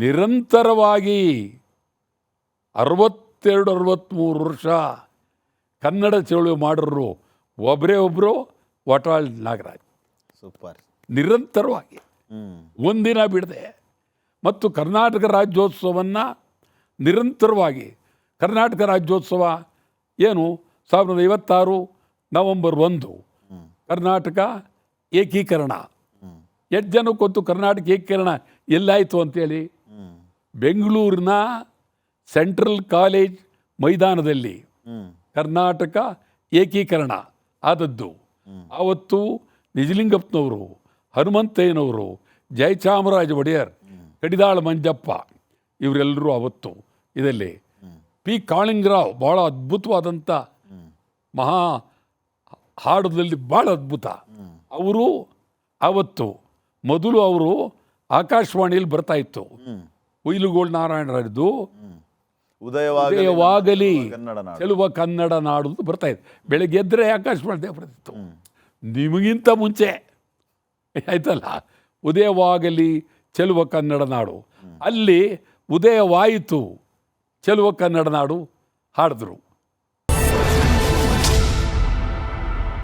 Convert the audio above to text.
ನಿರಂತರವಾಗಿ 62-63 ವರ್ಷ ಕನ್ನಡ ಚಳುವಳಿ ಮಾಡಿದ್ರು ಒಬ್ಬರೇ ಒಬ್ಬರು ವಾಟಾಳ್ ನಾಗರಾಜ್. ಸೂಪರ್. ನಿರಂತರವಾಗಿ ಒಂದಿನ ಬಿಡದೆ. ಮತ್ತು ಕರ್ನಾಟಕ ರಾಜ್ಯೋತ್ಸವವನ್ನು ನಿರಂತರವಾಗಿ, ಕರ್ನಾಟಕ ರಾಜ್ಯೋತ್ಸವ ಏನು 1956 ನವೆಂಬರ್ 1 ಕರ್ನಾಟಕ ಏಕೀಕರಣ. ಎಷ್ಟು ಜನಕ್ಕೆ ಗೊತ್ತು ಕರ್ನಾಟಕ ಏಕೀಕರಣ ಎಲ್ಲಾಯಿತು ಅಂತೇಳಿ? ಬೆಂಗಳೂರಿನ ಸೆಂಟ್ರಲ್ ಕಾಲೇಜ್ ಮೈದಾನದಲ್ಲಿ ಕರ್ನಾಟಕ ಏಕೀಕರಣ ಆದದ್ದು. ಆವತ್ತು ನಿಜಲಿಂಗಪ್ಪನವರು, ಹನುಮಂತಯ್ಯನವರು, ಜಯಚಾಮರಾಜ ಒಡೆಯರ್, ಕಡಿದಾಳ ಮಂಜಪ್ಪ ಇವರೆಲ್ಲರೂ ಅವತ್ತು ಇದರಲ್ಲಿ. ಪಿ ಕಾಳಿಂಗರಾವ್ ಭಾಳ ಅದ್ಭುತವಾದಂಥ ಮಹಾ ಹಾಡದಲ್ಲಿ ಭಾಳ ಅದ್ಭುತ. ಅವರು ಅವತ್ತು ಮೊದಲು ಅವರು ಆಕಾಶವಾಣಿಯಲ್ಲಿ ಬರ್ತಾ ಇತ್ತು. ಉಯ್ಲುಗೋಳ್ ನಾರಾಯಣರದ್ದು ಉದಯವಾಗಲಿ ಚೆಲುವ ಕನ್ನಡ ನಾಡು ಬರ್ತಾ ಇತ್ತು. ಬೆಳಗ್ಗೆ ಎದ್ದರೆ ಆಕಾಶವಾಣಿ ಬರ್ತಿತ್ತು. ನಿಮಗಿಂತ ಮುಂಚೆ ಆಯ್ತಲ್ಲ, ಉದಯವಾಗಲಿ ಚೆಲುವ ಕನ್ನಡ ನಾಡು. ಅಲ್ಲಿ ಉದಯವಾಯಿತು ಚೆಲುವ ಕನ್ನಡ ನಾಡು ಹಾಡಿದ್ರು.